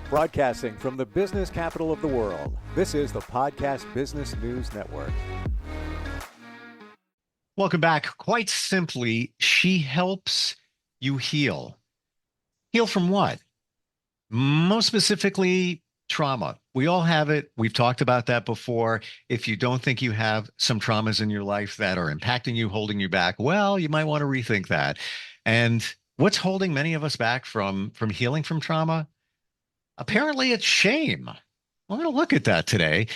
Broadcasting from the business capital of the world, this is the Podcast Business News Network. Welcome back. Quite simply, she helps you heal. Heal from what? Most specifically, trauma. We all have it. We've talked about that before. If you don't think you have some traumas in your life that are impacting you, holding you back, well, you might want to rethink that. And what's holding many of us back from healing from trauma? Apparently, it's shame. We're going to look at that today.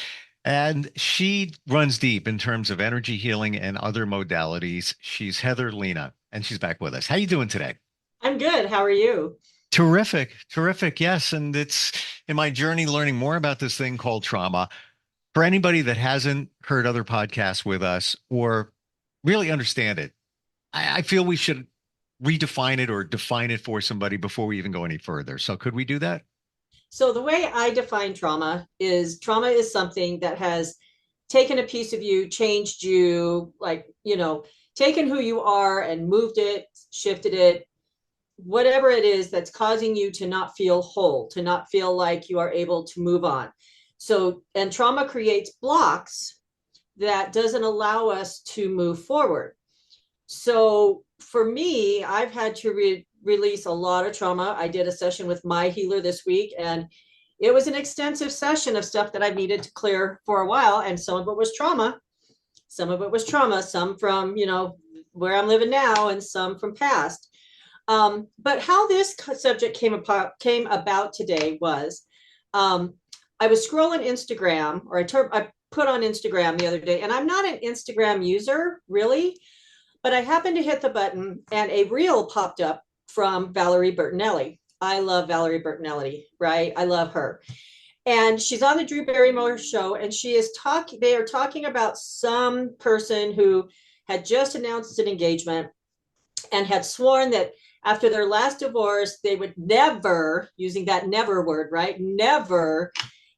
And she runs deep in terms of energy healing and other modalities. She's Lena, and she's back with us. How you doing today? I'm good. How are you? Terrific, terrific. Yes, and it's in my journey learning more about this thing called trauma. For anybody that hasn't heard other podcasts with us or really understand it, I feel we should redefine it or define it for somebody before we even go any further. So could we do that? So the way I define trauma is something that has taken a piece of you, changed you, taken who you are and moved it, shifted it, whatever it is that's causing you to not feel whole, to not feel like you are able to move on. So, and trauma creates blocks that doesn't allow us to move forward. So for me, I've had to release a lot of trauma. I did a session with my healer this week, and it was an extensive session of stuff that I needed to clear for a while. And some of it was trauma. Some from, where I'm living now, and some from past. But how this subject came about today was, I was scrolling Instagram, or I put on Instagram the other day, and I'm not an Instagram user really, but I happened to hit the button and a reel popped up from Valerie Bertinelli. I love Valerie Bertinelli, right? I love her. And she's on the Drew Barrymore show, and they are talking about some person who had just announced an engagement and had sworn that after their last divorce, they would never, using that never word, right? Never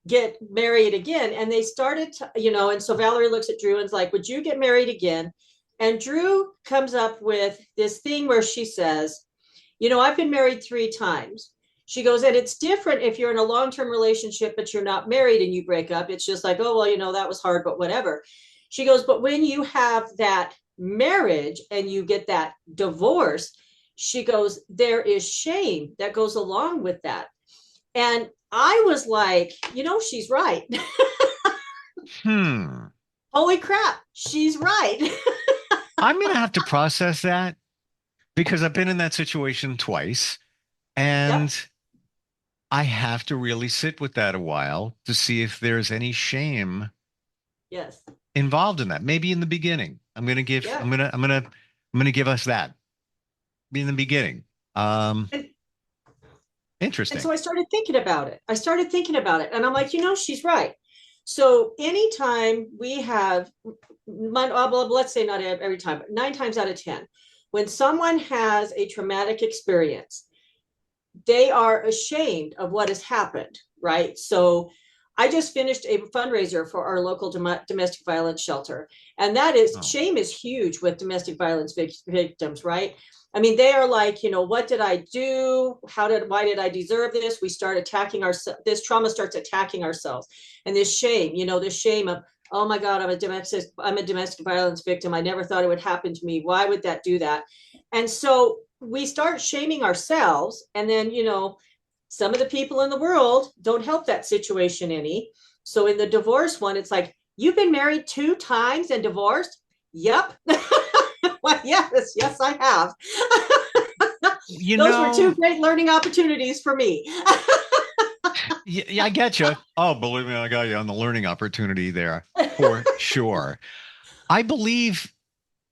get married again. And they started to, and so Valerie looks at Drew and is like, would you get married again? And Drew comes up with this thing where she says, I've been married 3 times. She goes, and it's different if you're in a long-term relationship, but you're not married and you break up. It's just like, oh, well, that was hard, but whatever. She goes, but when you have that marriage and you get that divorce, she goes, there is shame that goes along with that. And I was like, she's right. Holy crap, she's right. I'm going to have to process that because I've been in that situation twice, and yep. I have to really sit with that a while to see if there's any shame involved in that. Maybe in the beginning. I'm going to give us that in the beginning. Interesting. And so I started thinking about it. And I'm like, she's right. So anytime we have, let's say not every time, but 9 times out of 10, when someone has a traumatic experience, they are ashamed of what has happened, right? So I just finished a fundraiser for our local domestic violence shelter. And that is, shame is huge with domestic violence victims, right? I mean, they are like, what did I do? Why did I deserve this? We start attacking this trauma starts attacking ourselves. And this shame, this shame of, oh my God, I'm a domestic violence victim. I never thought it would happen to me. Why would that do that? And so we start shaming ourselves. And then, some of the people in the world don't help that situation any. So in the divorce one, it's like, you've been married 2 times and divorced? Yep. Well, yes, I have. Those were 2 great learning opportunities for me. Yeah, I get you. Oh, believe me, I got you on the learning opportunity there for sure. I believe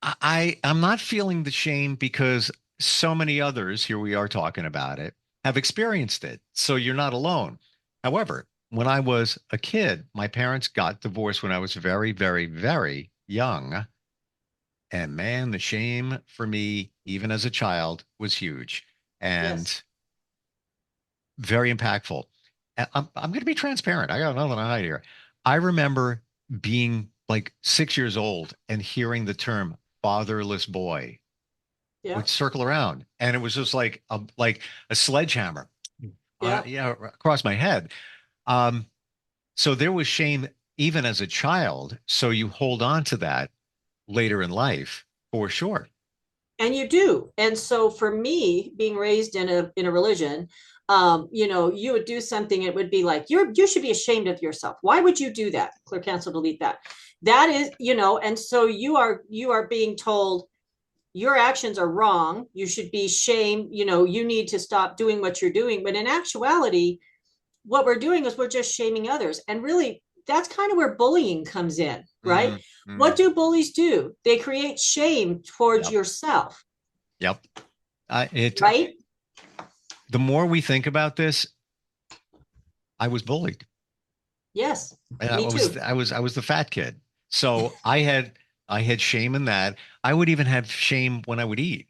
I'm not feeling the shame because so many others, here we are talking about it, have experienced it. So you're not alone. However, when I was a kid, my parents got divorced when I was very, very, very young. And man, the shame for me, even as a child, was huge and very impactful. And I'm going to be transparent. I got nothing to hide here. I remember being like 6 years old and hearing the term fatherless boy would circle around. And it was just like a sledgehammer Yeah. yeah, across my head. Um, so there was shame even as a child. So you hold on to that later in life for sure. And you do. And so for me, being raised in a religion, you would do something, it would be like, you should be ashamed of yourself. Why would you do that? Clear, cancel, delete that. That is, and so you are being told your actions are wrong. You should be shamed, you need to stop doing what you're doing. But in actuality, what we're doing is we're just shaming others. And really, that's kind of where bullying comes in, right? Hmm. Hmm. What do bullies do? They create shame towards Yep. yourself, Yep. It right? The more we think about this, I was bullied. Yes, And me too. I was the fat kid. So I had shame in that. I would even have shame when I would eat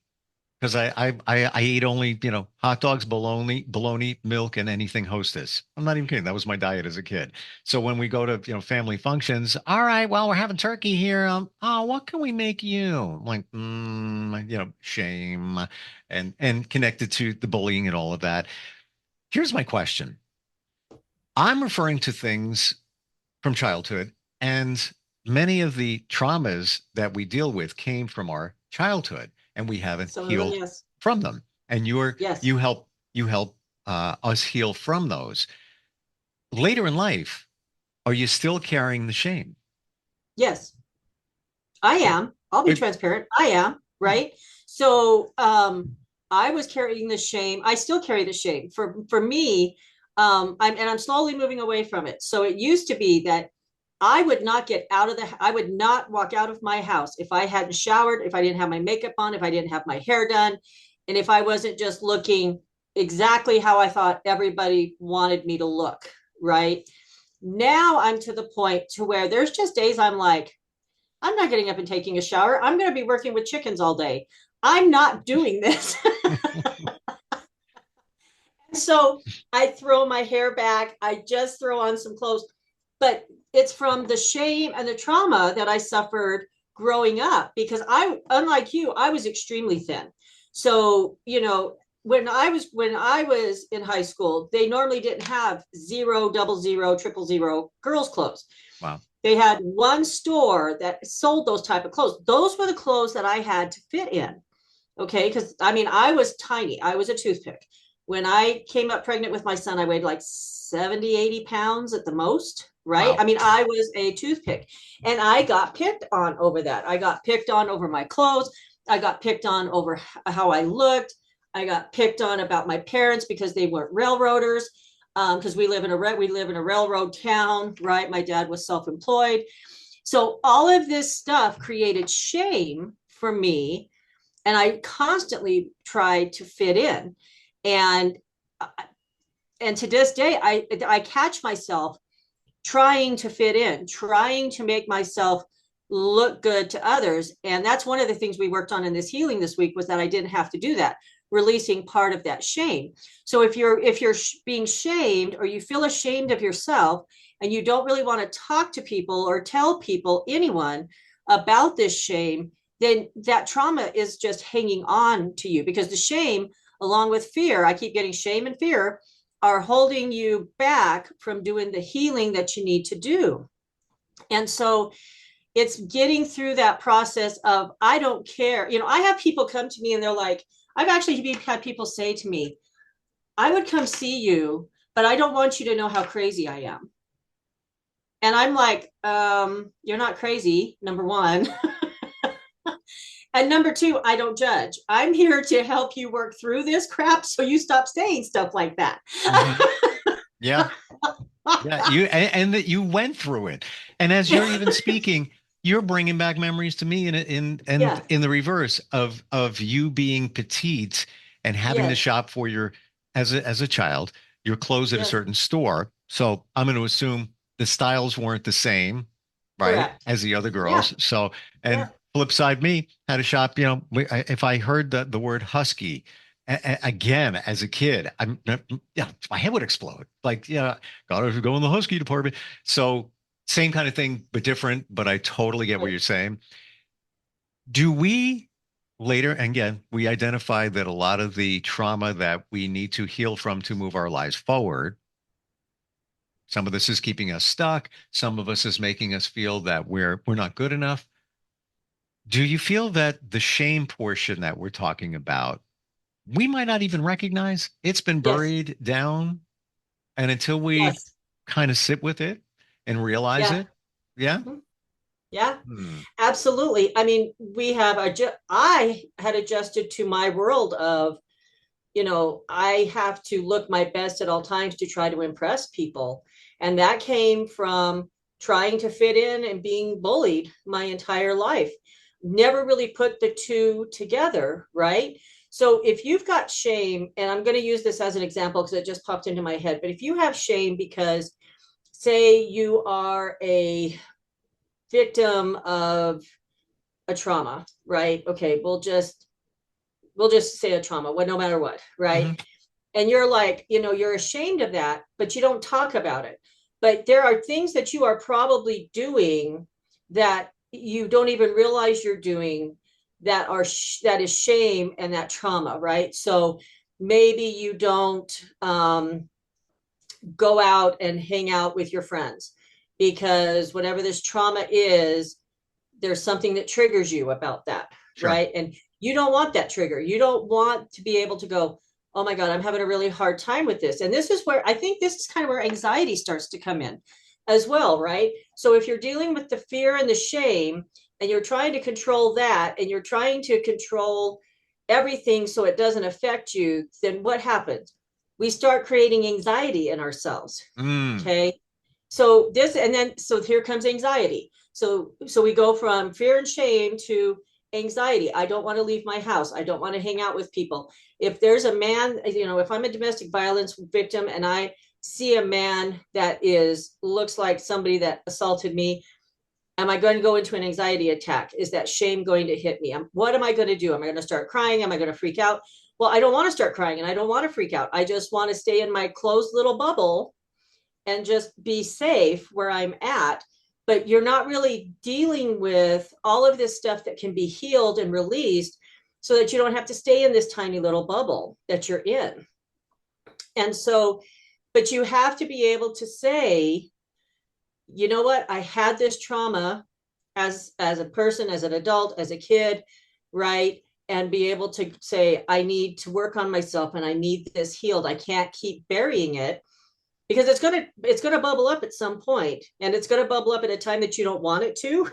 because I ate only, hot dogs, bologna, milk, and anything Hostess. I'm not even kidding. That was my diet as a kid. So when we go to, family functions, all right, well, we're having turkey here. Oh, what can we make you? I'm like, shame and connected to the bullying and all of that. Here's my question. I'm referring to things from childhood, and many of the traumas that we deal with came from our childhood, and we haven't Some of them, healed yes. from them. And Yes. you help us heal from those. Later in life, are you still carrying the shame? Yes, I Okay. am. I'll be Good. transparent. I am, right? So I was carrying the shame. I still carry the shame. For me, I'm slowly moving away from it. So it used to be that I would not walk out of my house if I hadn't showered, if I didn't have my makeup on, if I didn't have my hair done, and if I wasn't just looking exactly how I thought everybody wanted me to look, right? Now I'm to the point to where there's just days I'm like, I'm not getting up and taking a shower. I'm going to be working with chickens all day. I'm not doing this. So I throw my hair back. I just throw on some clothes. But it's from the shame and the trauma that I suffered growing up because unlike you, I was extremely thin. So, when I was in high school, they normally didn't have zero, double zero, triple zero girls' clothes. Wow. They had one store that sold those type of clothes. Those were the clothes that I had to fit in. Okay. Because I mean, I was tiny, I was a toothpick. When I came up pregnant with my son, I weighed like 70, 80 pounds at the most. Right. Wow. I mean, I was a toothpick and I got picked on over that. I got picked on over my clothes. I got picked on over how I looked. I got picked on about my parents because they weren't railroaders. Because we live in a railroad town, right? My dad was self-employed, so all of this stuff created shame for me, and I constantly tried to fit in, and and to this day, I catch myself trying to fit in, trying to make myself look good to others. And that's one of the things we worked on in this healing this week was that I didn't have to do that, releasing part of that shame. So if you're being shamed or you feel ashamed of yourself and you don't really want to talk to people or tell people, anyone, about this shame, then that trauma is just hanging on to you because the shame, along with fear, I keep getting shame and fear, are holding you back from doing the healing that you need to do. And so it's getting through that process of, I don't care. I have people come to me and they're like, I've actually had people say to me, I would come see you, but I don't want you to know how crazy I am. And I'm like, you're not crazy, number one. And number two, I don't judge. I'm here to help you work through this crap so you stop saying stuff like that. Hmm. Yeah. Yeah. And that you went through it. And as you're even speaking, you're bringing back memories to me and Yeah. in the reverse of you being petite and having to Yes. shop for your as a child, your clothes at a Yes. certain store. So I'm going to assume the styles weren't the same, right, Correct. as the other Yeah. girls. So Yeah. and flip side me had to shop, if I heard the word husky again as a kid, yeah, my head would explode. Like, yeah, gotta go in the husky department. So same kind of thing, but different. But I totally get what Right. you're saying. Do we later, and again, we identified that a lot of the trauma that we need to heal from to move our lives forward, some of this is keeping us stuck, some of us is making us feel that we're not good enough. Do you feel that the shame portion that we're talking about, we might not even recognize? It's been Yes. buried down, and until we Yes. kind of sit with it and realize Yeah. it, yeah. Mhm. Yeah. Hmm. Absolutely. I mean, I had adjusted to my world of, I have to look my best at all times to try to impress people. And that came from trying to fit in and being bullied my entire life. Never really put the two together, right? So if you've got shame, and I'm going to use this as an example because it just popped into my head, but if you have shame because, say, you are a victim of a trauma, right? Okay, we'll just say a trauma, what no matter what, right? Mhm. And you're like, you're ashamed of that, but you don't talk about it. But there are things that you are probably doing that you don't even realize you're doing that is shame and that trauma, right? So maybe you don't go out and hang out with your friends because whatever this trauma is, there's something that triggers you about that, Sure. right? And you don't want that trigger. You don't want to be able to go, oh my God, I'm having a really hard time with this. And this is where I think this is kind of where anxiety starts to come in as well, right? So if you're dealing with the fear and the shame and you're trying to control that and you're trying to control everything so it doesn't affect you, then what happens? We start creating anxiety in ourselves. Mm. Okay. So here comes anxiety. So we go from fear and shame to anxiety. I don't want to leave my house. I don't want to hang out with people. If there's a man, if I'm a domestic violence victim and I see a man that looks like somebody that assaulted me, am I going to go into an anxiety attack? Is that shame going to hit me? What am I going to do? Am I going to start crying? Am I going to freak out? Well, I don't want to start crying and I don't want to freak out. I just want to stay in my closed little bubble and just be safe where I'm at. But you're not really dealing with all of this stuff that can be healed and released so that you don't have to stay in this tiny little bubble that you're in. And so, but you have to be able to say, you know what, I had this trauma as a person, as an adult, as a kid, right? And be able to say, I need to work on myself and I need this healed. I can't keep burying it because it's gonna bubble up at some point, and it's gonna bubble up at a time that you don't want it to,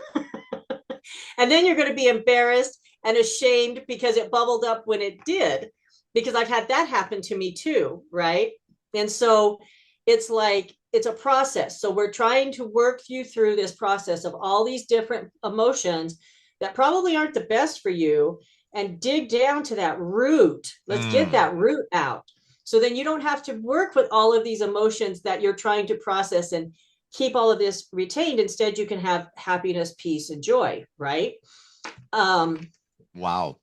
and then you're gonna be embarrassed and ashamed because it bubbled up when it did. Because I've had that happen to me too, right? And so it's like it's a process. So we're trying to work you through this process of all these different emotions that probably aren't the best for you and dig down to that root. Let's get Mm. that root out. So then you don't have to work with all of these emotions that you're trying to process and keep all of this retained. Instead, you can have happiness, peace, and joy, right? Um, Wow.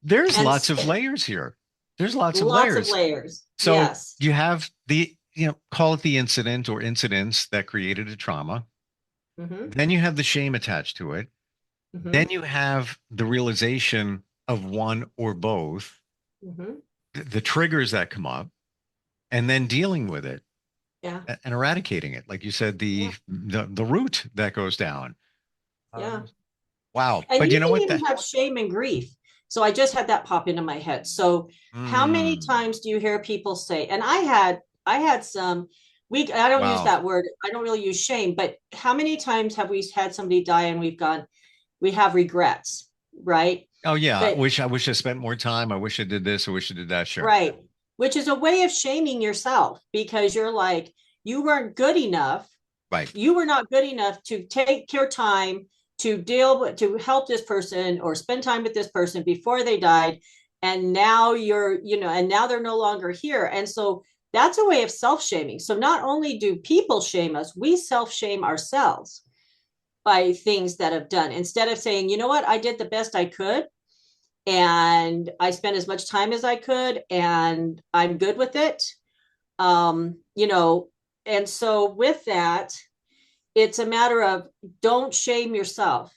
There's and lots of layers here. There's lots of lots of layers. layers. So Yes. you have call it the incident or incidents that created a trauma. Mm-hmm. Then you have the shame attached to it. Mm-hmm. Then you have the realization of one or both, Mm-hmm. the triggers that come up, and then dealing with it Yeah. and eradicating it. Like you said, Yeah. the root that goes down. Yeah. Wow. And But you you know can what? even That have shame and grief. So I just had that pop into my head. So how many mm, times do you hear people say, and I had some I don't use wow. that word. I don't really use shame, but how many times have we had somebody die and we have regrets, right? Oh yeah. But I wish I spent more time. I wish I did this. I wish I did that. Sure. right, which is a way of shaming yourself because you're like, you weren't good enough. Right. You were not good enough to take your time to deal with, to help this person or spend time with this person before they died. And now and now they're no longer here. And so that's a way of self-shaming. So not only do people shame us, we self-shame ourselves by things that have done instead of saying, you know what, I did the best I could and I spent as much time as I could and I'm good with it. Um, you know, and so with that, it's a matter of don't shame yourself.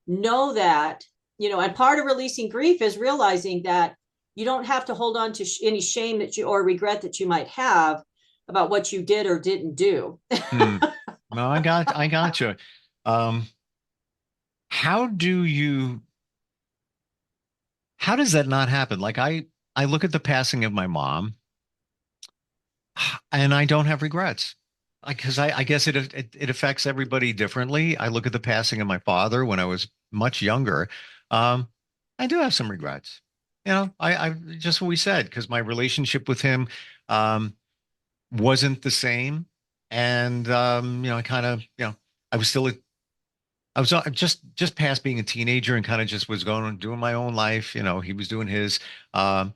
Know that and part of releasing grief is realizing that you don't have to hold on to any shame that you or regret that you might have about what you did or didn't do. Hmm. No, I got you. Um, how do you, how does that not happen? Like I look at the passing of my mom and I don't have regrets. Because I guess it affects everybody differently. I look at the passing of my father when I was much younger. Um, I do have some regrets. I just what we said, because my relationship with him um, wasn't the same, and I kind of, I was still I was just past being a teenager and kind of just was going and doing my own life. He was doing his. How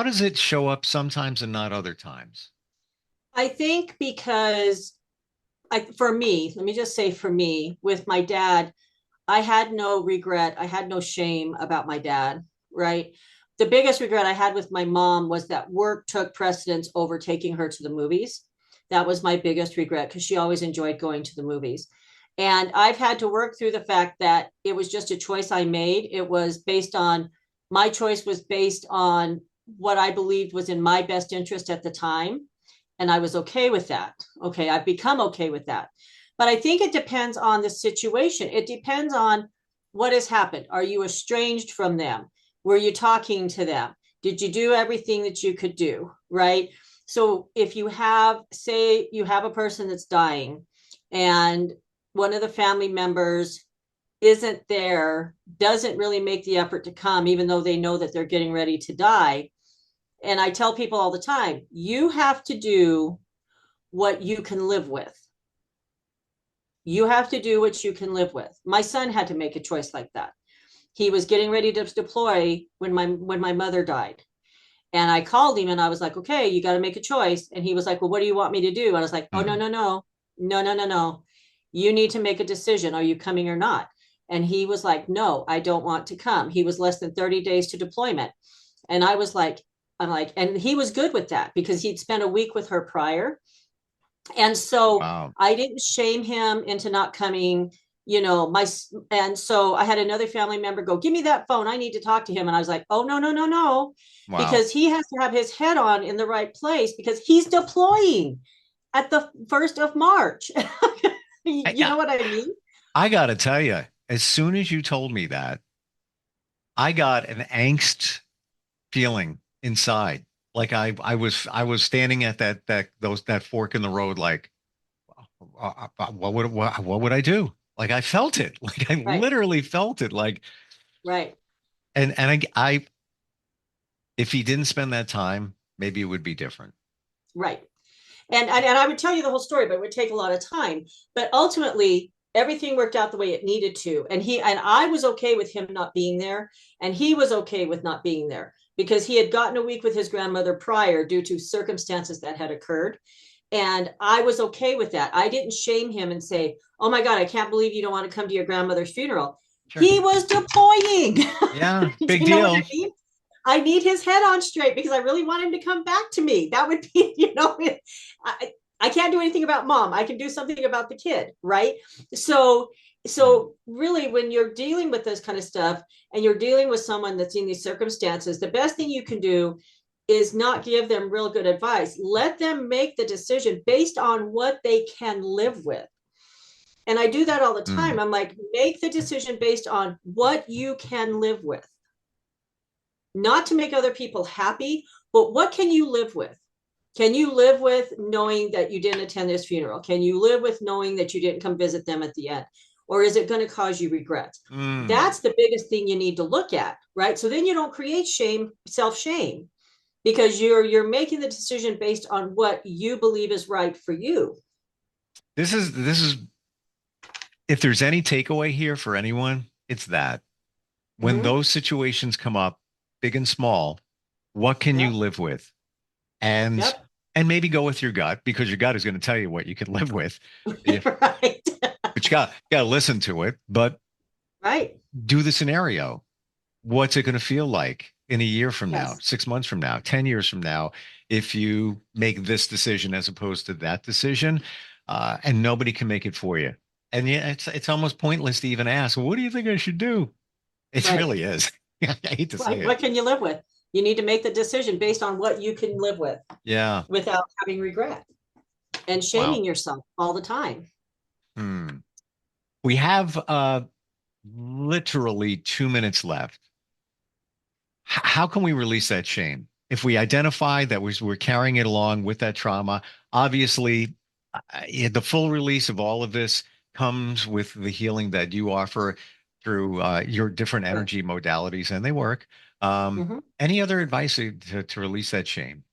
does it show up sometimes and not other times? I think because for me, let me just say for me, with my dad, I had no regret. I had no shame about my dad, right? The biggest regret I had with my mom was that work took precedence over taking her to the movies. That was my biggest regret because she always enjoyed going to the movies. And I've had to work through the fact that it was just a choice I made. It was based on my choice was based on what I believed was in my best interest at the time. And I was okay with that. Okay, I've become okay with that. But I think it depends on the situation. It depends on what has happened. Are you estranged from them? Were you talking to them? Did you do everything that you could do? Right. So if you have, say, you have a person that's dying and one of the family members isn't there, doesn't really make the effort to come, even though they know that they're getting ready to die. And I tell people all the time, you have to do what you can live with. You have to do what you can live with. My son had to make a choice like that. He was getting ready to deploy when my mother died. And I called him and I was like, okay, you got to make a choice. And he was like, well, what do you want me to do? And I was like, oh, no, Mhm. no, no, no, no, no, no. You need to make a decision. Are you coming or not? And he was like, no, I don't want to come. He was less than 30 days to deployment. And I'm like, and he was good with that because he'd spent a week with her prior. And so Wow. I didn't shame him into not coming, and so I had another family member go, give me that phone. I need to talk to him. And I was like, oh, no, no, no, no, Wow. because he has to have his head on in the right place because he's deploying at the 1st of March. I, You I know what I mean? I gotta tell you, as soon as you told me that, I got an angst feeling inside. Like I was standing at that fork in the road, like what would I do? Like I felt it. Like I Right, literally felt it. Like right, and if he didn't spend that time, maybe it would be different. right. And I would tell you the whole story, but it would take a lot of time. But ultimately, everything worked out the way it needed to. And I was okay with him not being there, and he was okay with not being there because he had gotten a week with his grandmother prior due to circumstances that had occurred. And I was okay with that. I didn't shame him and say, "Oh my God, I can't believe you don't want to come to your grandmother's funeral." Sure. He was deploying. Yeah, big You know what I deal. mean? I need his head on straight because I really want him to come back to me. That would be, I can't do anything about mom. I can do something about the kid, right? So, Mm. so really, when you're dealing with this kind of stuff and you're dealing with someone that's in these circumstances, the best thing you can do is not give them real good advice. Let them make the decision based on what they can live with. And I do that all the time. Mm. I'm like, make the decision based on what you can live with, not to make other people happy, but what can you live with? Can you live with knowing that you didn't attend this funeral? Can you live with knowing that you didn't come visit them at the end? Or is it going to cause you regret? Mm. That's the biggest thing you need to look at, right? So then you don't create shame, self-shame, because you're making the decision based on what you believe is right for you. This is if there's any takeaway here for anyone, it's that when Mm-hmm. those situations come up, big and small, what can you Yep. live with? And Yep. and maybe go with your gut because your gut is going to tell you what you can live with. If Right. but you got to listen to it, but Right. do the scenario. What's it going to feel like in a year from now, Yes. 6 months from now, 10 years from now, if you make this decision as opposed to that decision, and nobody can make it for you. And yeah, it's almost pointless to even ask, what do you think I should do? It Right. really is. I hate to say Right. it. What can you live with? You need to make the decision based on what you can live with Yeah. without having regret and Wow. shaming yourself all the time. Hmm. We have literally 2 minutes left. How can we release that shame? If we identify that we're carrying it along with that trauma, obviously, the full release of all of this comes with the healing that you offer through your different Sure. energy modalities, and they work. Mhm. Any other advice to release that shame?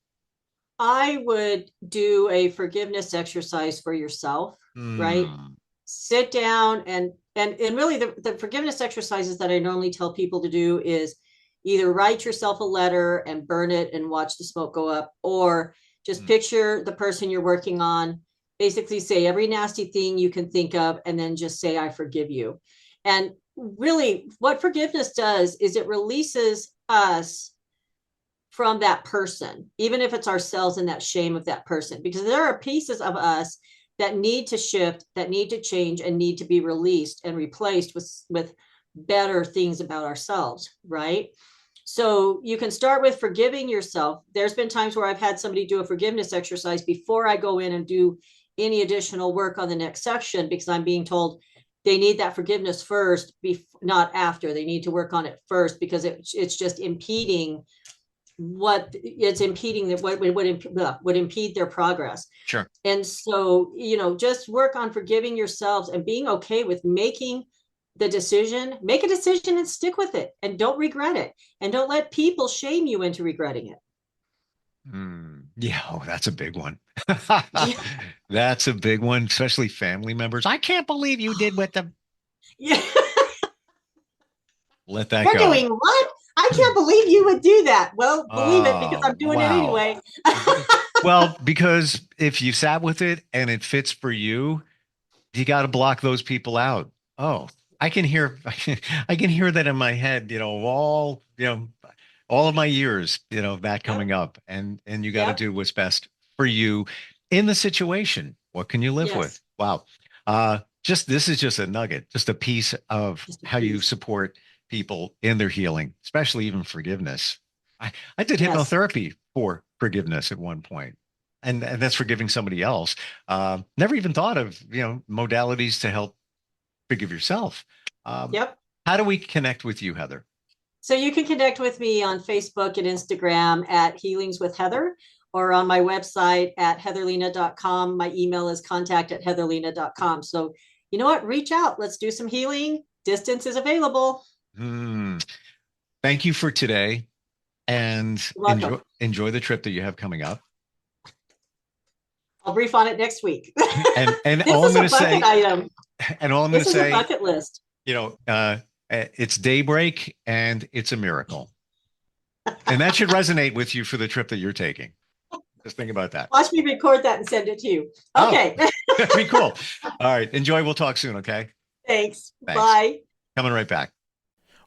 I would do a forgiveness exercise for yourself, right? Hmm. Sit down and really the forgiveness exercises that I normally tell people to do is either write yourself a letter and burn it and watch the smoke go up, or just Hmm. picture the person you're working on, basically say every nasty thing you can think of, and then just say, I forgive you. And really, what forgiveness does is it releases us from that person, even if it's ourselves and that shame of that person, because there are pieces of us that need to shift, that need to change, and need to be released and replaced with better things about ourselves, right? So you can start with forgiving yourself. There's been times where I've had somebody do a forgiveness exercise before I go in and do any additional work on the next section, because I'm being told they need that forgiveness first, not after. They need to work on it first because it's just impeding what it's impeding that what would impede their progress. Sure. And so, just work on forgiving yourselves and being okay with making the decision. Make a decision and stick with it, and don't regret it, and don't let people shame you into regretting it. Yeah, that's a big one. Yeah. That's a big one, especially family members. I can't believe you did with them. Yeah. Let that You're go. doing what? I can't believe you would do that. Well, believe it, because Oh, I'm doing it wow. anyway. Well, because if you sat with it and it fits for you, you got to block those people out. Oh, I can hear, I can hear that in my head, all of my years, that Yep. coming up, and you got to Yep. do what's best for you in the situation. What can you live with? Yes. Wow. This is just a nugget, just a piece of Just a how you piece. support people in their healing, especially even forgiveness. I did Yes. hypnotherapy for forgiveness at one point, and that's forgiving somebody else. Never even thought of, modalities to help forgive yourself. Um, Yep. how do we connect with you, Heather? So you can connect with me on Facebook and Instagram at Healings with Heather, or on my website at heatherlena.com. My email is contact@heatherlena.com. So you know what? Reach out. Let's do some healing. Distance is available. Hmm. Thank you for today, and You're welcome. enjoy the trip that you have coming up. I'll brief on it next week. And This all I'm is a going to bucket say, item. and all I'm going This to is a say, bucket list. it's daybreak and it's a miracle, and that should resonate with you for the trip that you're taking. Just think about that. Watch me record that and send it to you. Oh, Okay. very cool. All right, enjoy. We'll talk soon. Okay. Thanks. Thanks. Bye. Coming right back.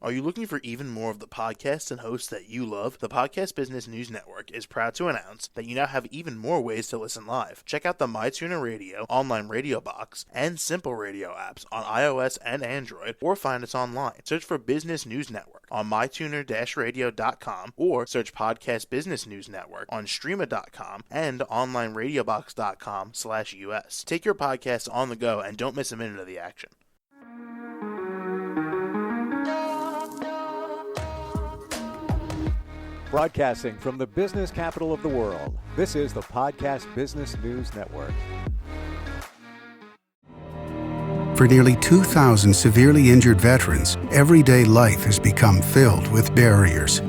Are you looking for even more of the podcasts and hosts that you love? The Podcast Business News Network is proud to announce that you now have even more ways to listen live. Check out the MyTuner Radio, online radio box, and Simple Radio apps on iOS and Android, or find us online. Search for Business News Network on mytuner-radio.com, or search Podcast Business News Network on streama.com and onlineradiobox.com/US. Take your podcast on the go and don't miss a minute of the action. Broadcasting from the business capital of the world, this is the Podcast Business News Network. For nearly 2,000 severely injured veterans, everyday life has become filled with barriers.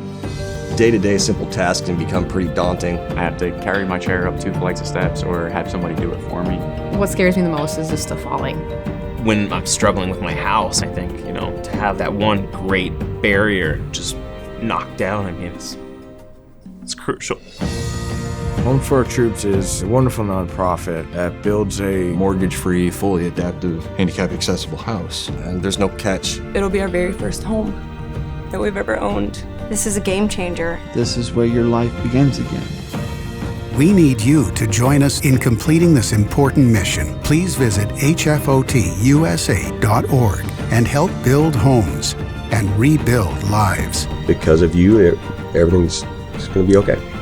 Day-to-day simple tasks can become pretty daunting. I have to carry my chair up 2 flights of steps or have somebody do it for me. What scares me the most is just the falling. When I'm struggling with my house, I think, to have that one great barrier just knocked down, it's crucial. Home for Our Troops is a wonderful nonprofit that builds a Mortgage-free, fully adaptive, handicap-accessible house. And there's no catch. It'll be our very first home that we've ever owned. This is a game changer. This is where your life begins again. We need you to join us in completing this important mission. Please visit hfotusa.org and help build homes. and rebuild lives. Because of you, everything's going to be okay.